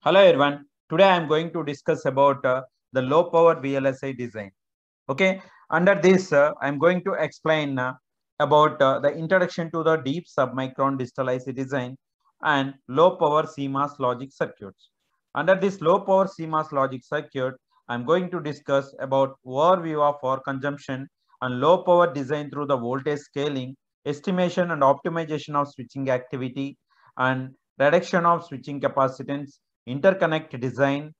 Hello everyone. Today I am going to discuss about the low power VLSI design. Okay. Under this, I am going to explain about the introduction to the deep submicron digital IC design and low power CMOS logic circuits. Under this low power CMOS logic circuit, I am going to discuss about overview of power consumption and low power design through the voltage scaling, estimation and optimization of switching activity, and reduction of switching capacitance, interconnect design,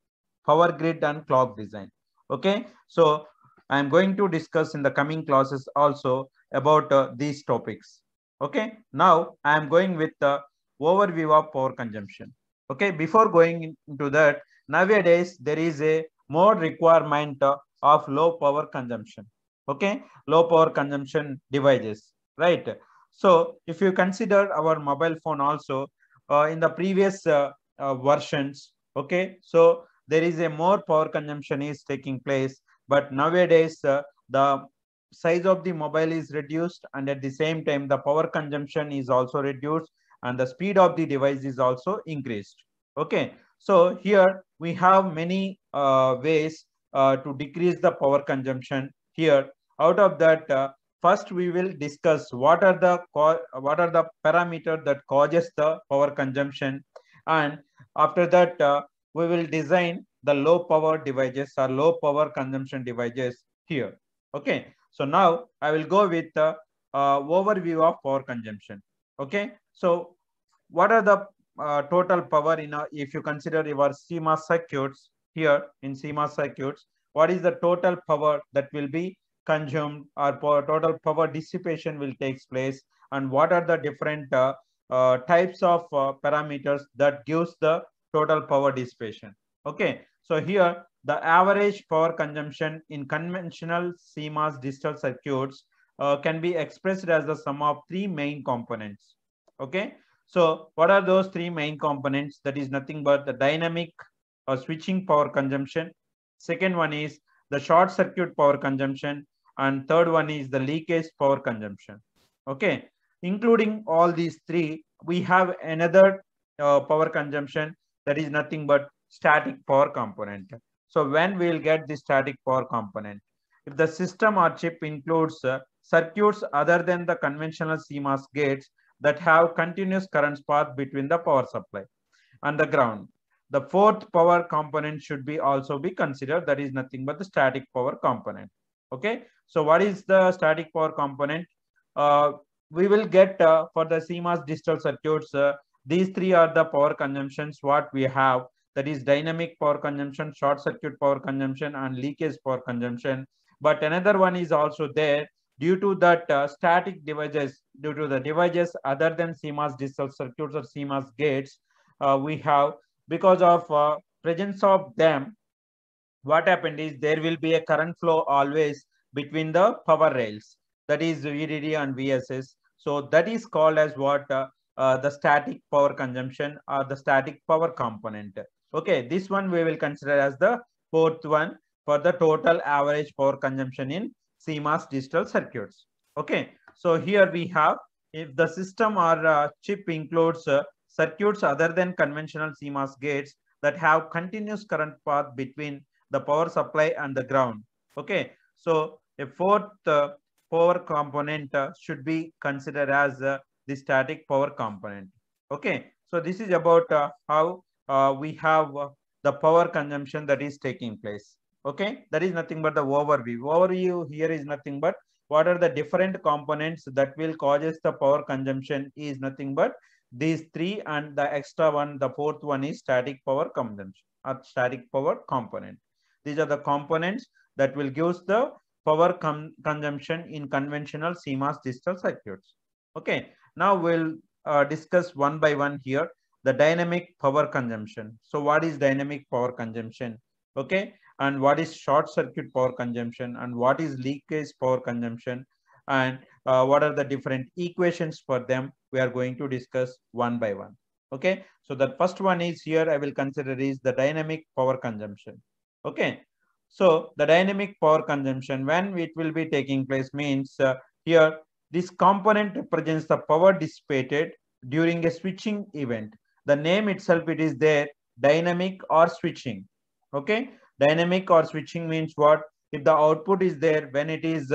power grid and clock design. Okay, so I am going to discuss in the coming classes also about these topics. Okay, now I am going with the overview of power consumption. Okay, before going into that, nowadays there is a more requirement of low power consumption. Okay, low power consumption devices, right? So if you consider our mobile phone also, in the previous versions, okay, so there is a more power consumption is taking place, but nowadays the size of the mobile is reduced, and at the same time the power consumption is also reduced, and the speed of the device is also increased. Okay, so here we have many ways to decrease the power consumption here. Out of that, first we will discuss what are the parameters that causes the power consumption, and after that we will design the low power devices or low power consumption devices here. Okay, so now I will go with the overview of power consumption. Okay, so what are the total power in if you consider your CMOS circuits here in CMOS circuits, what is the total power that will be consumed, or total power dissipation will take place, and what are the different types of parameters that gives the total power dissipation. Okay, so here the average power consumption in conventional CMOS digital circuits can be expressed as the sum of three main components. Okay, so what are those three main components? That is nothing but the dynamic switching power consumption. Second one is the short circuit power consumption, and third one is the leakage power consumption. Okay, including all these three, we have another power consumption, that is nothing but static power component. So when we will get the static power component, if the system or chip includes circuits other than the conventional CMOS gates that have continuous current path between the power supply and the ground, the fourth power component should be also be considered, that is nothing but the static power component. Okay, so what is the static power component? uh, we will get for the CMOS digital circuits, these three are the power consumptions what we have, that is dynamic power consumption, short circuit power consumption, and leakage power consumption. But another one is also there, due to that static devices, due to the devices other than CMOS digital circuits or CMOS gates, we have, because of presence of them, what happened is there will be a current flow always between the power rails, that is VDD and VSS. So that is called as what the static power consumption or the static power component. Okay, this one we will consider as the fourth one for the total average power consumption in CMOS digital circuits. Okay, so here we have, if the system or chip includes circuits other than conventional CMOS gates that have continuous current path between the power supply and the ground. Okay, so a fourth power component should be considered as the static power component. Okay, so this is about how we have the power consumption that is taking place. Okay, that is nothing but the overview. Overview here is nothing but what are the different components that will causes the power consumption is nothing but these three, and the extra one, the fourth one is static power consumption or static power component. These are the components that will give the power consumption in conventional CMOS digital circuits. Okay, now we'll discuss one by one here the dynamic power consumption. So what is dynamic power consumption? Okay, and what is short circuit power consumption, and what is leakage power consumption, and what are the different equations for them, we are going to discuss one by one. Okay, so the first one is here I will consider is the dynamic power consumption. Okay, so the dynamic power consumption, when it will be taking place, means here this component represents the power dissipated during a switching event. The name itself, it is there, dynamic or switching. Okay, dynamic or switching means what? If the output is there when it is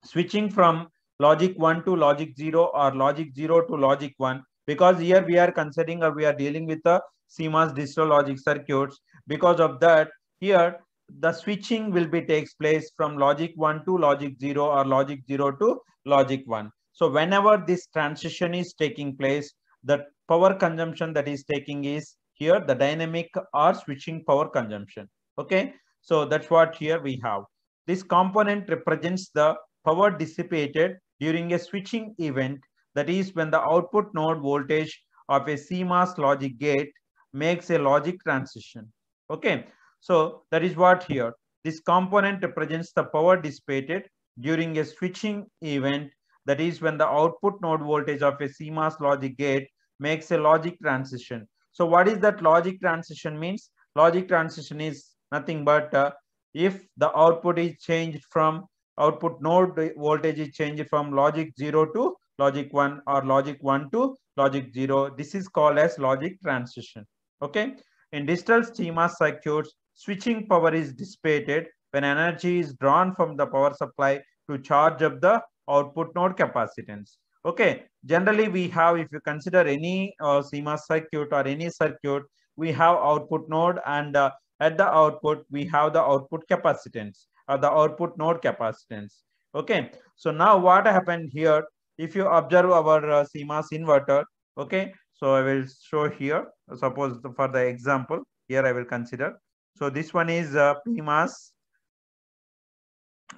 switching from logic 1 to logic 0 or logic 0 to logic 1, because here we are considering or we are dealing with the CMOS digital logic circuits. Because of that, here the switching will be takes place from logic 1 to logic 0 or logic 0 to logic 1. So whenever this transition is taking place, the power consumption that is taking is here the dynamic or switching power consumption. Okay, so that's what here we have. This component represents the power dissipated during a switching event, that is when the output node voltage of a CMOS logic gate makes a logic transition. Okay, so that is what here. This component represents the power dissipated during a switching event, that is when the output node voltage of a CMOS logic gate makes a logic transition. So what is that logic transition means? Logic transition is nothing but if the output is changed from output node voltage is changed from logic 0 to logic 1 or logic 1 to logic 0. This is called as logic transition. Okay. In digital CMOS circuits, switching power is dissipated when energy is drawn from the power supply to charge up the output node capacitance. Okay. Generally, we have, if you consider any CMOS circuit or any circuit, we have output node, and at the output, we have the output capacitance or the output node capacitance. Okay. So now what happened here, if you observe our CMOS inverter, okay. So I will show here, suppose for the example, here I will consider. So this one is PMOS.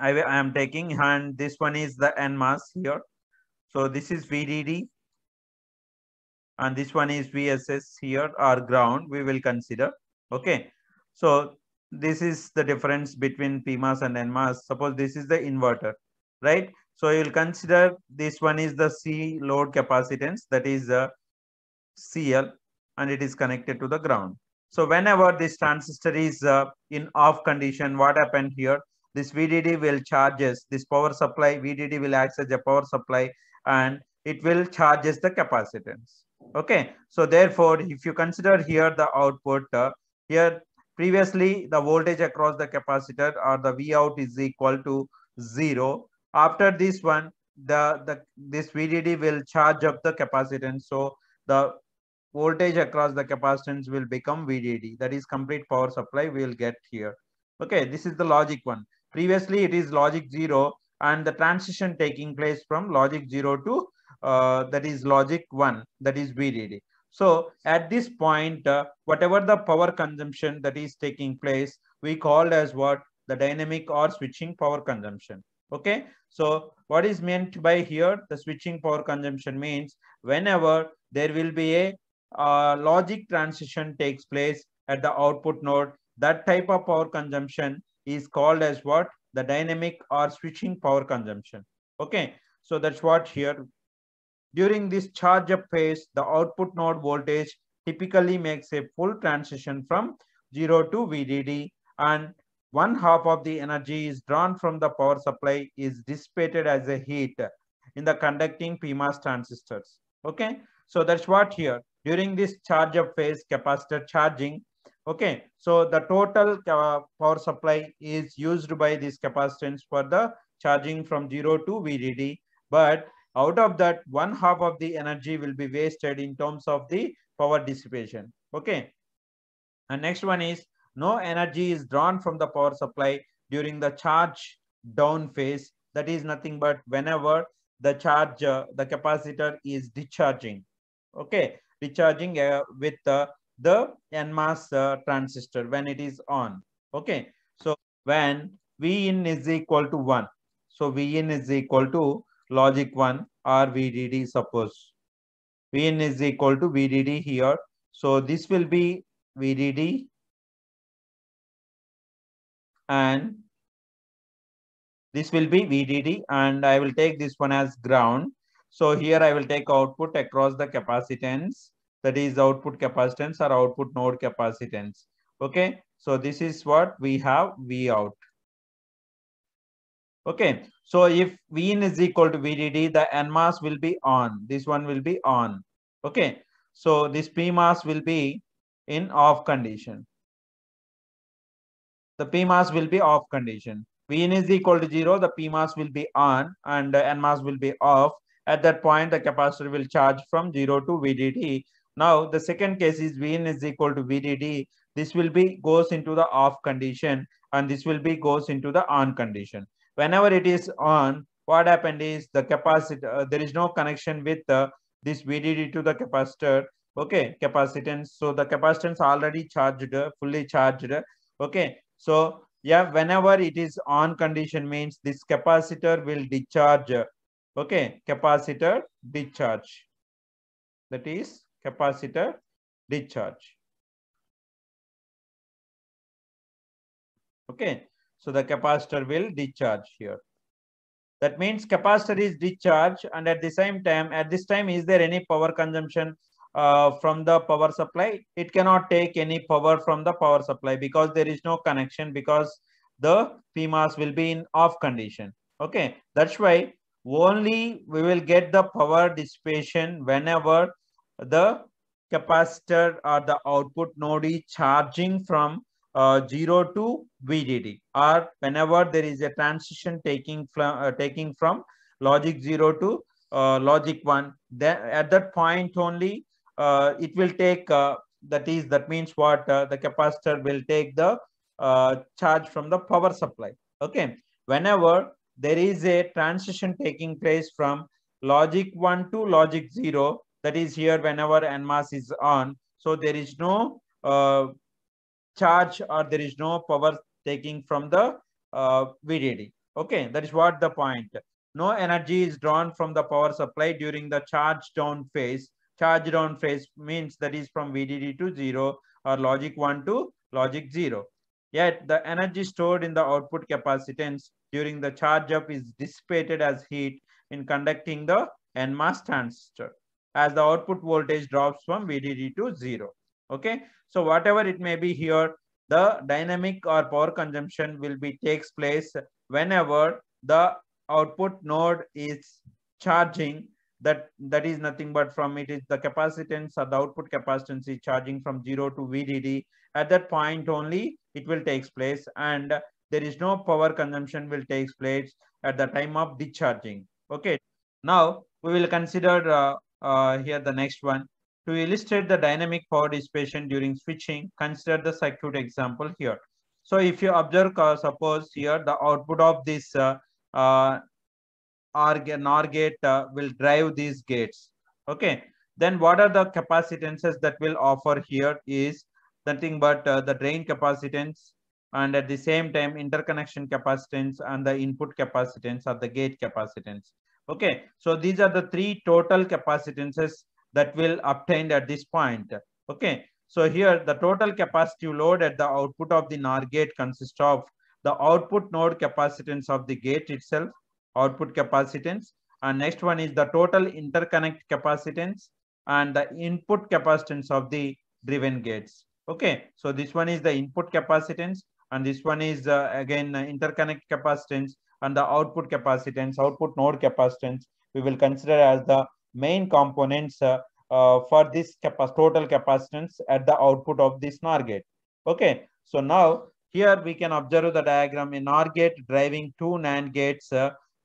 I am taking, and this one is the NMOS here. So this is VDD and this one is VSS here, or ground we will consider. Okay. So this is the difference between PMOS and NMOS. Suppose this is the inverter, right? So you will consider this one is the C load capacitance, that is CL, and it is connected to the ground. So whenever this transistor is in off condition, what happened here? This VDD will charges this power supply. VDD will act as a power supply and it will charges the capacitance. Okay. So therefore, if you consider here the output, here previously the voltage across the capacitor or the V out is equal to 0. After this one, this VDD will charge up the capacitance. So the voltage across the capacitance will become VDD. That is complete power supply we will get here. Okay, this is the logic one. Previously, it is logic 0 and the transition taking place from logic 0 to that is logic 1, that is VDD. So at this point, whatever the power consumption that is taking place, we called as what? The dynamic or switching power consumption. Okay, so what is meant by here? The switching power consumption means whenever there will be a logic transition takes place at the output node, that type of power consumption is called as what? The dynamic or switching power consumption. Okay, so that's what here. During this charge up phase, the output node voltage typically makes a full transition from 0 to VDD, and one half of the energy is drawn from the power supply is dissipated as a heat in the conducting PMOS transistors. Okay, so that's what here. During this charge up phase, capacitor charging, okay, so the total power supply is used by this capacitance for the charging from 0 to VDD, but out of that, one half of the energy will be wasted in terms of the power dissipation. Okay. And next one is no energy is drawn from the power supply during the charge down phase. That is nothing but whenever the charge, the capacitor is discharging. Okay. Discharging with the NMOS transistor when it is on. Okay. So when V in is equal to 1. So V in is equal to logic 1 or VDD, suppose. Vn is equal to VDD here. So this will be VDD and this will be VDD, and I will take this one as ground. So here I will take output across the capacitance, that is output capacitance or output node capacitance. Okay. So this is what we have, V out. Okay, so if V in is equal to VDD, the NMOS will be on. This one will be on. Okay, so this PMOS will be in off condition. The PMOS will be off condition. Vn is equal to 0, the PMOS will be on and NMOS will be off. At that point, the capacitor will charge from 0 to VDD. Now, the second case is Vn is equal to VDD. This will be goes into the off condition and this will be goes into the on condition. Whenever it is on, what happened is the capacitor, there is no connection with this VDD to the capacitor. Okay, capacitance. So the capacitance already charged, fully charged. Okay, so yeah, whenever it is on condition means this capacitor will discharge. Okay, capacitor discharge. That is capacitor discharge. Okay, so the capacitor will discharge here. That means capacitor is discharged, and at the same time, at this time, is there any power consumption from the power supply? It cannot take any power from the power supply because there is no connection, because the PMOS will be in off condition. Okay, that's why only we will get the power dissipation whenever the capacitor or the output node is charging from 0 to VDD, or whenever there is a transition taking from logic 0 to logic 1, then at that point only it will take that means what the capacitor will take the charge from the power supply. Okay, whenever there is a transition taking place from logic 1 to logic 0, that is here whenever NMOS is on, so there is no charge or there is no power taking from the VDD. Okay, that is what the point. No energy is drawn from the power supply during the charge down phase. Charge down phase means that is from VDD to 0 or logic 1 to logic 0. Yet the energy stored in the output capacitance during the charge up is dissipated as heat in conducting the NMOS transistor as the output voltage drops from VDD to 0. Okay, so whatever it may be here, the dynamic or power consumption will be takes place whenever the output node is charging. That is nothing but from it is the capacitance or the output capacitance is charging from 0 to VDD. At that point only it will takes place, and there is no power consumption will takes place at the time of discharging. Okay, now we will consider here the next one. To illustrate the dynamic power dissipation during switching, consider the circuit example here. So if you observe, suppose here the output of this NOR gate will drive these gates. Okay, then what are the capacitances that will offer here is nothing but the drain capacitance, and at the same time interconnection capacitance and the input capacitance or the gate capacitance. Okay, so these are the three total capacitances that will obtained at this point. Okay, so here the total capacitive load at the output of the NOR gate consists of the output node capacitance of the gate itself, output capacitance, and next one is the total interconnect capacitance and the input capacitance of the driven gates. Okay, so this one is the input capacitance and this one is again interconnect capacitance, and the output capacitance, output node capacitance, we will consider as the main components for this total capacitance at the output of this NOR gate. Okay, so now here we can observe the diagram, a NOR gate driving two NAND gates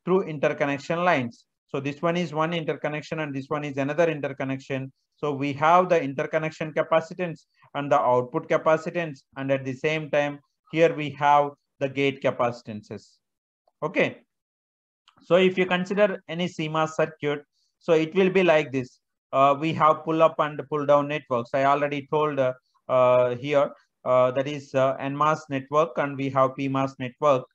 through interconnection lines. So this one is one interconnection and this one is another interconnection. So we have the interconnection capacitance and the output capacitance, and at the same time here we have the gate capacitances. Okay, so if you consider any CMOS circuit, so it will be like this. We have pull up and pull down networks. I already told here that is NMOS network and we have PMOS network.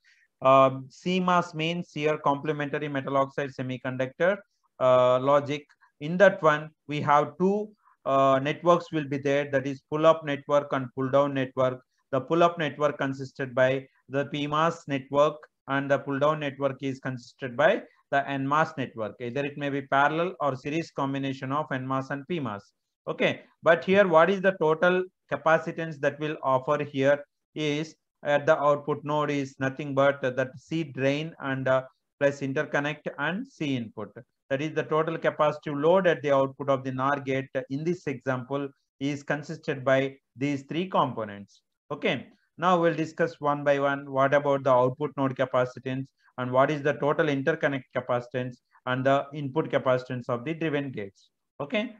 CMOS means here complementary metal oxide semiconductor logic. In that one, we have two networks will be there, that is pull up network and pull down network. The pull up network consisted by the PMOS network and the pull down network is consisted by the NMOS network. Either it may be parallel or series combination of NMOS and PMOS. Okay, but here what is the total capacitance that will offer here is at the output node is nothing but that C drain and plus interconnect and C input. That is the total capacitive load at the output of the NOR gate in this example is consisted by these three components. Okay. Now we'll discuss one by one. What about the output node capacitance and what is the total interconnect capacitance and the input capacitance of the driven gates. Okay.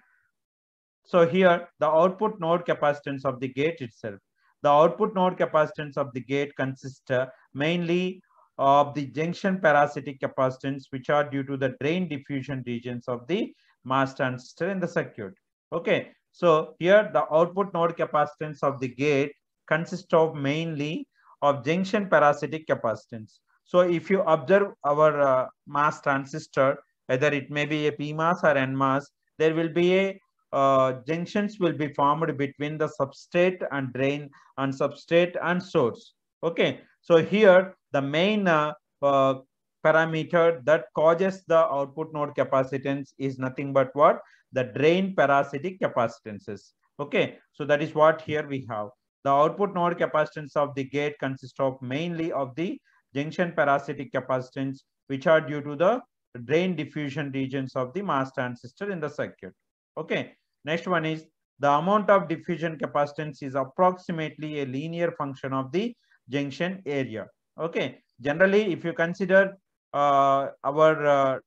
So here the output node capacitance of the gate itself. The output node capacitance of the gate consists mainly of the junction parasitic capacitance, which are due to the drain diffusion regions of the mass transistor in the circuit. Okay. So here the output node capacitance of the gate consists of mainly of junction parasitic capacitance. So if you observe our mass transistor, whether it may be a PMOS or NMOS, there will be a junctions will be formed between the substrate and drain and substrate and source. Okay. So here the main parameter that causes the output node capacitance is nothing but what? The drain parasitic capacitances. Okay. So that is what here we have. The output node capacitance of the gate consists of mainly of the junction parasitic capacitance, which are due to the drain diffusion regions of the mass transistor in the circuit. Okay. Next one is the amount of diffusion capacitance is approximately a linear function of the junction area. Okay. Generally, if you consider our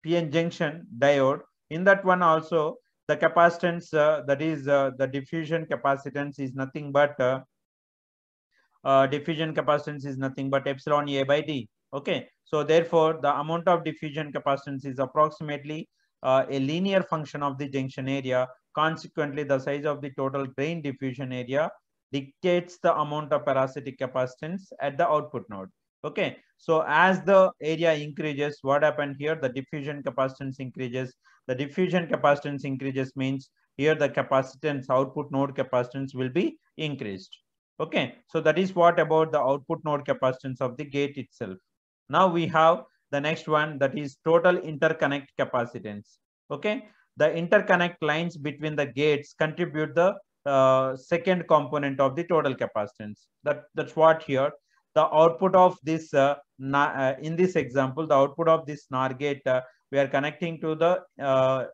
PN junction diode, in that one also the capacitance that is the diffusion capacitance is nothing but epsilon A by D. Okay. So therefore, the amount of diffusion capacitance is approximately a linear function of the junction area. Consequently, the size of the total drain diffusion area dictates the amount of parasitic capacitance at the output node. Okay. So as the area increases, what happened here? The diffusion capacitance increases. The diffusion capacitance increases means here the capacitance, output node capacitance will be increased. Okay. So that is what about the output node capacitance of the gate itself. Now we have the next one, that is total interconnect capacitance. Okay. The interconnect lines between the gates contribute the second component of the total capacitance. That's what here the output of this in this example, the output of this NOR gate we are connecting to the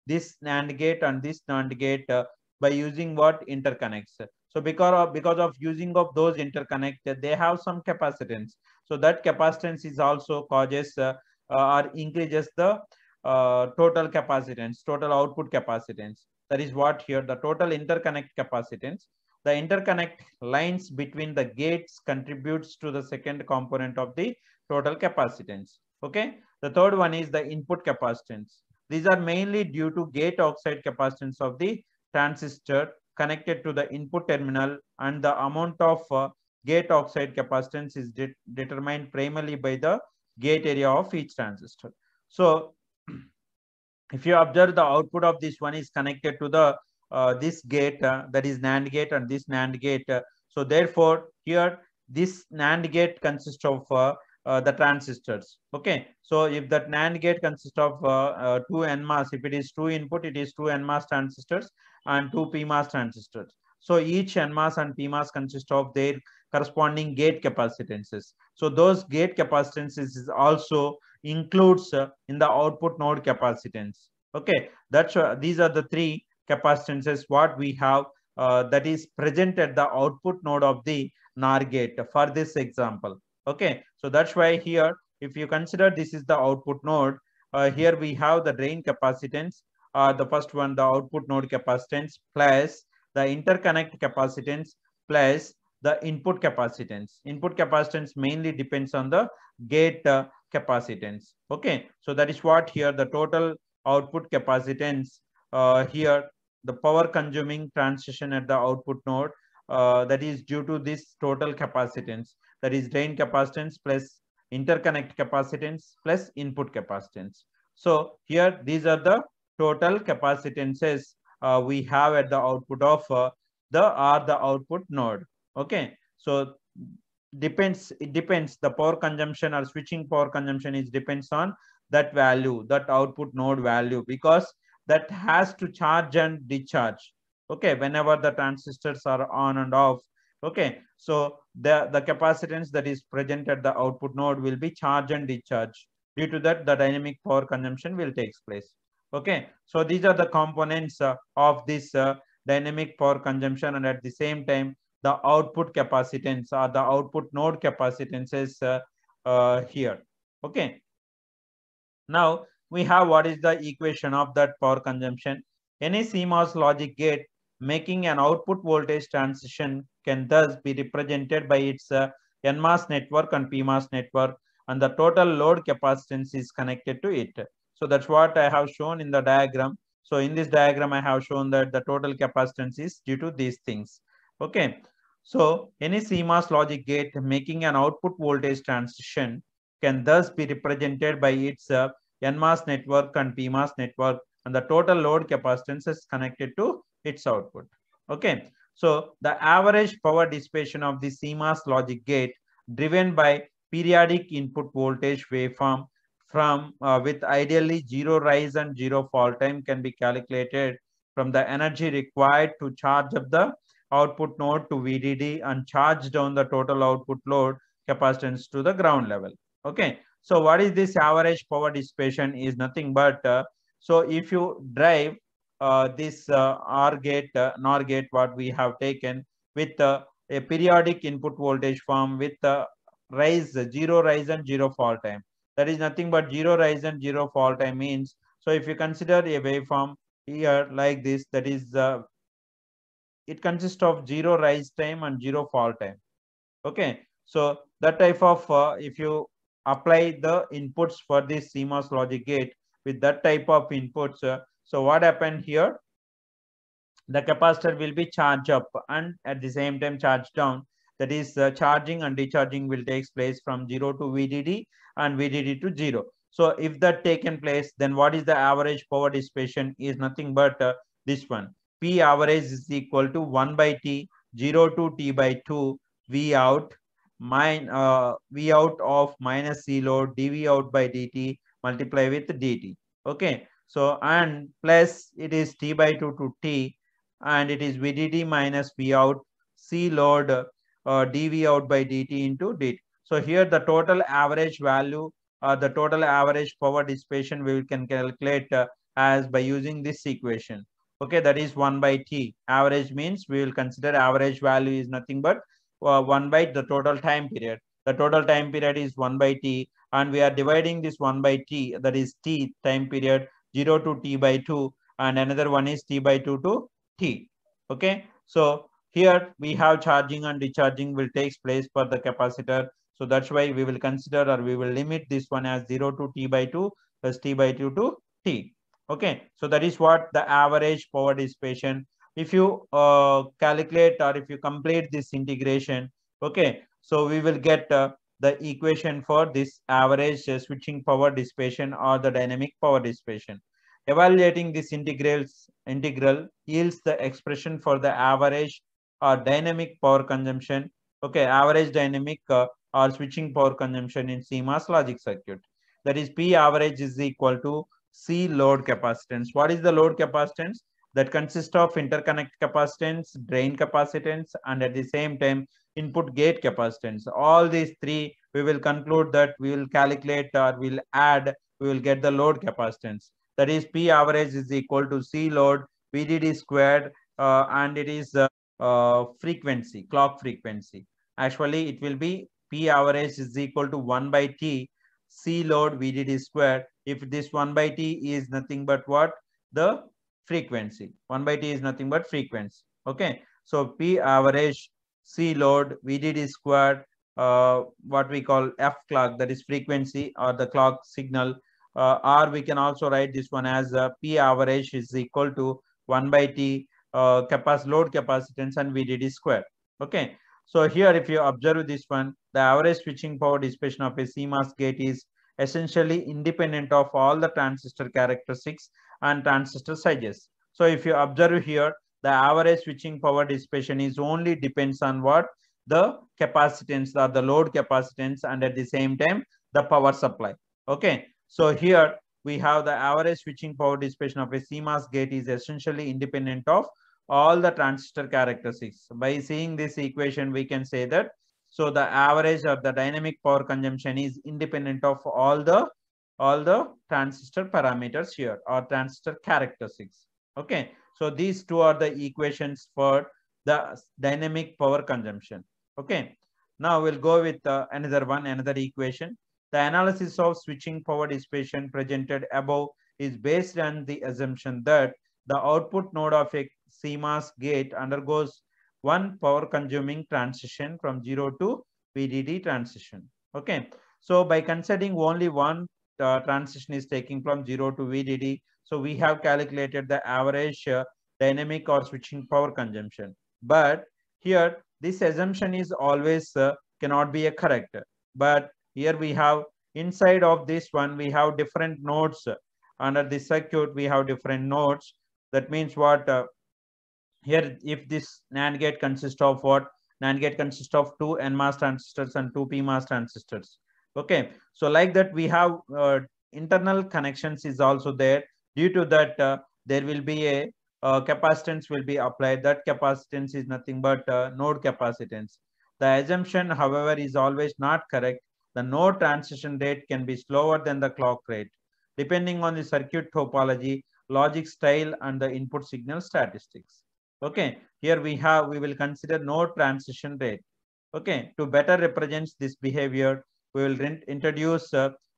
this NAND gate and this NAND gate by using what? Interconnects. So because of using of those interconnect, they have some capacitance. So that capacitance is also causes or increases the total capacitance, total output capacitance. That is what here the total interconnect capacitance. The interconnect lines between the gates contributes to the second component of the total capacitance. Okay. The third one is the input capacitance. These are mainly due to gate oxide capacitance of the transistor connected to the input terminal, and the amount of gate oxide capacitance is determined primarily by the gate area of each transistor. So if you observe, the output of this one is connected to the this gate, that is NAND gate, and this NAND gate. So therefore, here this NAND gate consists of the transistors. Okay. So if that NAND gate consists of two NMOS, if it is two input, it is two NMOS transistors and two PMOS transistors. So each NMOS and PMOS consist of their corresponding gate capacitances. So those gate capacitances is also includes in the output node capacitance. Okay. That's these are the three capacitances what we have that is present at the output node of the NOR gate for this example. Okay. So that's why here, if you consider this is the output node, here we have the drain capacitance, the first one, the output node capacitance plus the interconnect capacitance plus the input capacitance. Input capacitance mainly depends on the gate capacitance. Okay. So that is what here the total output capacitance here the power consuming transition at the output node that is due to this total capacitance, that is drain capacitance plus interconnect capacitance plus input capacitance. So here these are the total capacitances we have at the output of the output node. Okay. So it depends the power consumption or switching power consumption is depends on that value, that output node value, because that has to charge and discharge. Okay. Whenever the transistors are on and off. Okay. So the capacitance that is present at the output node will be charge and discharge. Due to that, the dynamic power consumption will take place. Okay. So these are the components of this dynamic power consumption, and at the same time the output capacitance or the output node capacitance is here. Okay. Now we have what is the equation of that power consumption. Any CMOS logic gate making an output voltage transition can thus be represented by its NMOS network and PMOS network, and the total load capacitance is connected to it. So that's what I have shown in the diagram. So in this diagram, I have shown that the total capacitance is due to these things. Okay. So any CMOS logic gate making an output voltage transition can thus be represented by its NMOS network and PMOS network, and the total load capacitance is connected to its output. Okay. So the average power dissipation of the CMOS logic gate driven by periodic input voltage waveform from with ideally zero rise and zero fall time can be calculated from the energy required to charge up the output node to VDD and charge down the total output load capacitance to the ground level. Okay. So what is this average power dissipation is nothing but so if you drive this OR gate, NOR gate, what we have taken with a periodic input voltage form with zero rise and zero fall time. That is nothing but zero rise and zero fall time means. So if you consider a waveform here like this, that is it consists of zero rise time and zero fall time. Okay. So that type of if you apply the inputs for this CMOS logic gate with that type of inputs, so what happened here? The capacitor will be charged up and at the same time charged down. That is charging and decharging will take place from 0 to VDD and VDD to 0. So if that taken place, then what is the average power dissipation is nothing but this one. P average is equal to 1 by T, 0 to T by 2, V out, V out of minus C load, dV out by dt multiply with dt. Okay. So, and plus it is T by 2 to T, and it is VDD minus V out, C load dV out by dt into dt. So here the total average value, the total average power dissipation we can calculate as by using this equation. Okay, that is 1 by T. Average means we will consider average value is nothing but 1 by the total time period. The total time period is 1 by T, and we are dividing this 1 by T, that is T time period 0 to T by 2, and another one is T by 2 to T. Okay. So here we have charging and discharging will take place for the capacitor. So that's why we will consider or we will limit this one as 0 to T by 2 plus T by 2 to T. Okay. So that is what the average power dissipation. If you calculate or if you complete this integration, okay, so we will get the equation for this average switching power dissipation or the dynamic power dissipation. Evaluating this integral yields the expression for the average or dynamic power consumption. Okay, average dynamic or switching power consumption in CMOS logic circuit. That is P average is equal to C load capacitance. What is the load capacitance? That consists of interconnect capacitance, drain capacitance, and at the same time input gate capacitance. All these three we will conclude that we will calculate or we'll add, we will get the load capacitance. That is P average is equal to C load VDD squared, and it is frequency, clock frequency. Actually, it will be P average is equal to 1 by T C load VDD squared. If this 1 by T is nothing but what? The frequency. 1 by T is nothing but frequency. Okay. So P average C load VDD squared, what we call F clock, that is frequency or the clock signal. Or we can also write this one as P average is equal to 1 by T load capacitance and VDD square. Okay. So here if you observe this one, the average switching power dissipation of a CMOS gate is essentially independent of all the transistor characteristics and transistor sizes. So if you observe here, the average switching power dissipation is only depends on what? The capacitance or the load capacitance, and at the same time the power supply. Okay. So here we have the average switching power dissipation of a CMOS gate is essentially independent of all the transistor characteristics. By seeing this equation, we can say that so the average or the dynamic power consumption is independent of all the transistor parameters here or transistor characteristics. Okay. So these two are the equations for the dynamic power consumption. Okay. Now we'll go with another equation. The analysis of switching power dissipation presented above is based on the assumption that the output node of a CMOS gate undergoes one power consuming transition from 0 to VDD transition. Okay. So by considering only one transition is taking from 0 to VDD, so we have calculated the average dynamic or switching power consumption. But here this assumption is always cannot be a correct. But here we have inside of this one, we have different nodes. Under this circuit, we have different nodes. That means what? Here, if this NAND gate consists of what? NAND gate consists of two NMOS transistors and two PMOS transistors. Okay, so like that, we have internal connections is also there. Due to that, there will be a capacitance will be applied. That capacitance is nothing but node capacitance. The assumption, however, is always not correct. The node transition rate can be slower than the clock rate, depending on the circuit topology, logic style, and the input signal statistics. Okay, here we will consider node transition rate. Okay, to better represent this behavior, we will introduce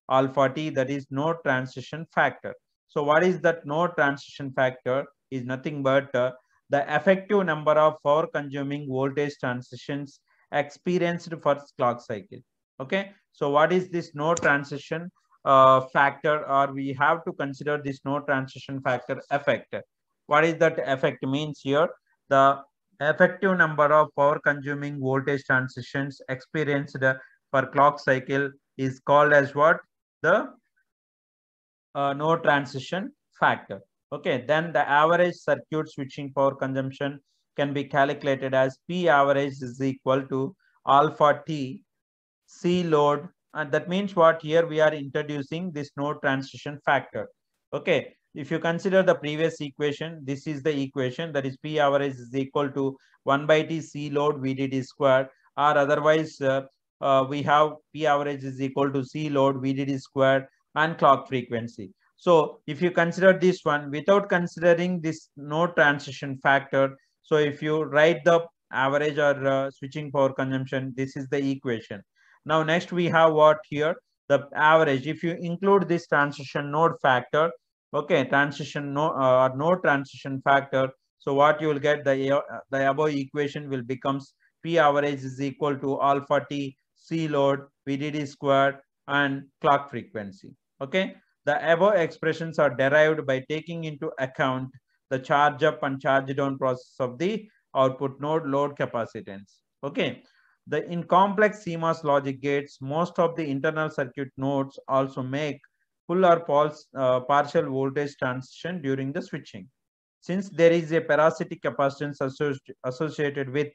alpha T, that is node transition factor. So what is that node transition factor? Is nothing but the effective number of power consuming voltage transitions experienced for clock cycle. Okay, so what is this node transition factor, or we have to consider this node transition factor effect? What is that effect means here? The effective number of power consuming voltage transitions experienced per clock cycle is called as what? The node transition factor. Okay, then the average circuit switching power consumption can be calculated as P average is equal to alpha T C load. And that means what? Here we are introducing this node transition factor. Okay, if you consider the previous equation, this is the equation, that is P average is equal to 1 by T C load VDD squared, or otherwise we have P average is equal to C load VDD squared and clock frequency. So if you consider this one without considering this node transition factor, so if you write the average or switching power consumption, this is the equation. Now next we have what here? The average. If you include this transition node factor, okay, transition node transition factor, so what you will get, the above equation will becomes P average is equal to alpha T C load VDD squared and clock frequency. Okay, the above expressions are derived by taking into account the charge up and charge down process of the output node load capacitance. Okay, in complex CMOS logic gates, most of the internal circuit nodes also make full or partial voltage transition during the switching. Since there is a parasitic capacitance associated with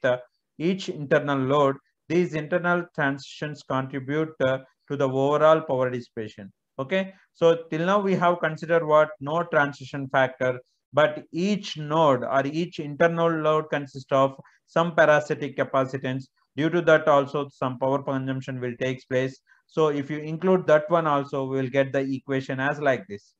each internal load, these internal transitions contribute to the overall power dissipation. Okay, so till now we have considered what? Node transition factor, but each node or each internal load consists of some parasitic capacitance. Due to that also some power consumption will take place. So if you include that one also, we will get the equation as like this.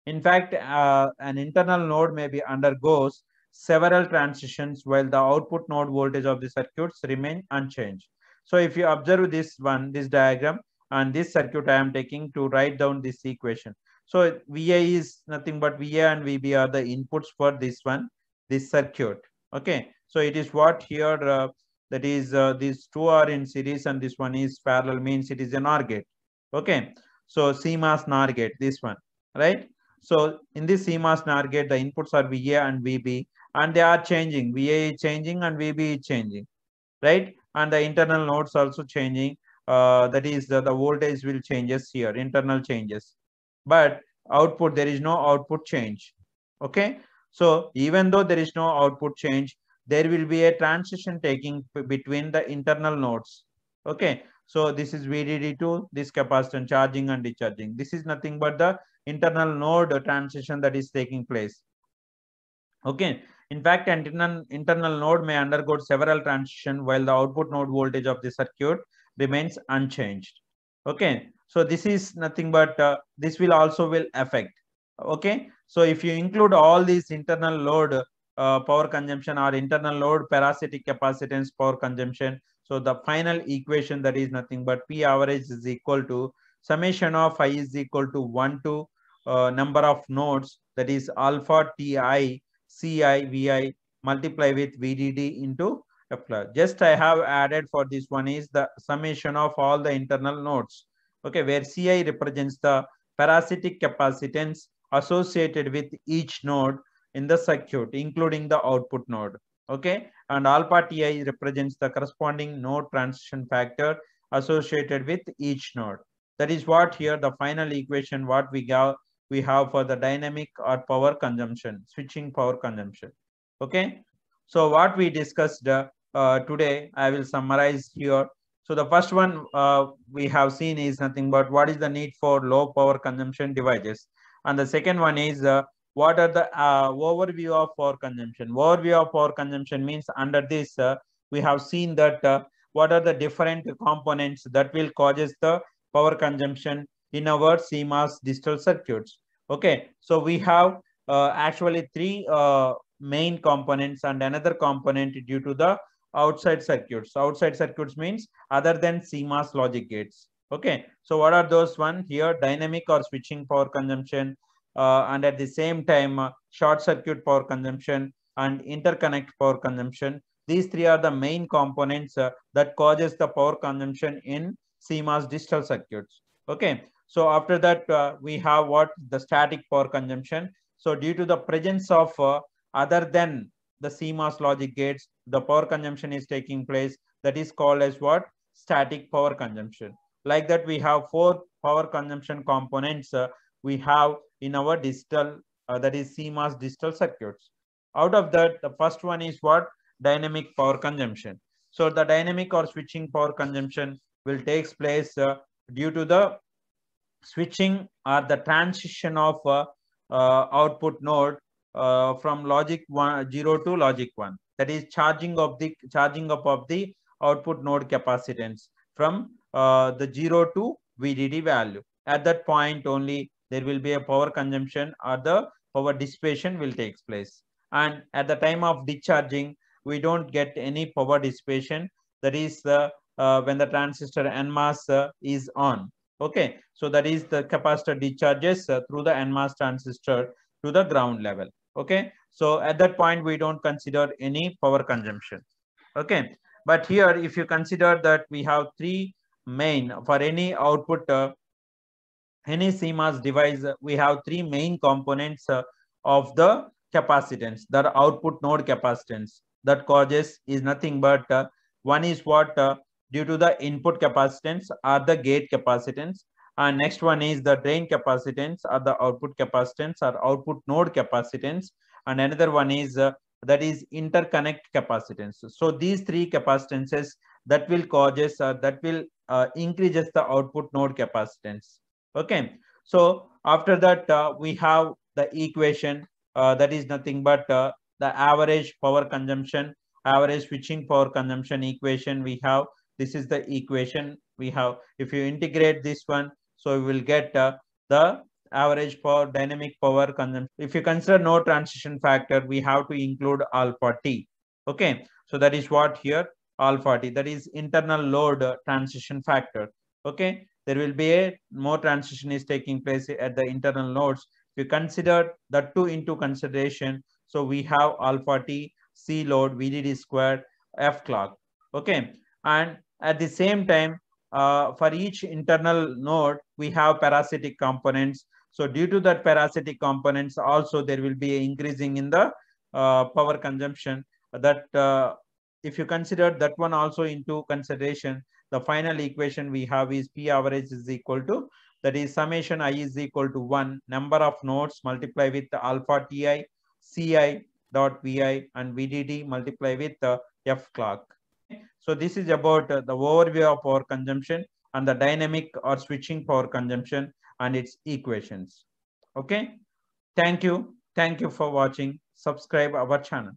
In fact, an internal node may be undergoes several transitions while the output node voltage of the circuits remain unchanged. So if you observe this diagram, and this circuit I am taking to write down this equation. So VA is nothing but VA and VB are the inputs for this circuit. Okay, so it is what here that is these two are in series and this one is parallel, means it is an OR gate. Okay, so CMOS NOR gate, this one, right? So in this CMOS NOR gate, the inputs are VA and VB, and they are changing. VA is changing and VB is changing, right? And the internal nodes also changing. That is the voltage will changes here, internal changes, but output, there is no output change. Okay, so even though there is no output change, there will be a transition taking between the internal nodes. Okay, so this is VDD2, this capacitance charging and discharging. This is nothing but the internal node transition that is taking place. Okay, in fact, an internal node may undergo several transitions while the output node voltage of the circuit remains unchanged. Okay, so this is nothing but this will also affect. Okay, so if you include all these internal load power consumption or internal load parasitic capacitance power consumption, so the final equation that is nothing but P average is equal to summation of I is equal to 1 to number of nodes, that is alpha Ti Ci Vi multiply with VDD into F. Just I have added for this one is the summation of all the internal nodes. Okay, where Ci represents the parasitic capacitance associated with each node in the circuit, including the output node. Okay, and alpha Ti represents the corresponding node transition factor associated with each node. That is what here the final equation what we have for the dynamic or power consumption, switching power consumption. Okay, so what we discussed today, I will summarize here. So the first one we have seen is nothing but what is the need for low power consumption devices. And the second one is what are the overview of power consumption. Overview of power consumption means under this we have seen that what are the different components that will causes the power consumption in our CMOS digital circuits. Okay, so we have actually three main components and another component due to the outside circuits. Outside circuits means other than CMOS logic gates. Okay, so what are those one here? Dynamic or switching power consumption, and at the same time short circuit power consumption and interconnect power consumption. These three are the main components that causes the power consumption in CMOS digital circuits. Okay, so after that we have what the static power consumption. So due to the presence of other than the CMOS logic gates, the power consumption is taking place. That is called as what? Static power consumption. Like that, we have four power consumption components we have in our digital, that is CMOS digital circuits. Out of that, the first one is what? Dynamic power consumption. So the dynamic or switching power consumption will take place due to the switching or the transition of output node from logic 0 to logic 1. That is charging up of the output node capacitance from the 0 to VDD value. At that point only there will be a power consumption or the power dissipation will take place. And at the time of discharging, we don't get any power dissipation. That is when the transistor NMOS is on. Okay, so that is the capacitor discharges through the NMOS transistor to the ground level. Okay, so at that point we don't consider any power consumption. Okay, but here if you consider that we have three main for any output any CMOS device, we have three main components of the capacitance, that output node capacitance that causes is nothing but one is what due to the input capacitance or the gate capacitance, and next one is the drain capacitance or the output capacitance or output node capacitance, and another one is that is interconnect capacitance. So these three capacitances that will causes that will increases the output node capacitance. Okay, so after that we have the equation that is nothing but the average power consumption, average switching power consumption equation we have. This is the equation we have. If you integrate this one, so we will get the average power dynamic power consumption. If you consider no transition factor, we have to include alpha T. Okay, so that is what here alpha T, that is internal load transition factor. Okay, there will be a more transition is taking place at the internal nodes. If you consider the two into consideration, so we have alpha T, C load, VDD squared, F clock. Okay, and at the same time for each internal node we have parasitic components. So due to that parasitic components also there will be increasing in the power consumption. That if you consider that one also into consideration, the final equation we have is P average is equal to, that is summation I is equal to 1 number of nodes multiply with the alpha Ti Ci dot Vi and VDD multiply with the F clock. So this is about the overview of power consumption and the dynamic or switching power consumption and its equations. Okay, thank you for watching. Subscribe our channel.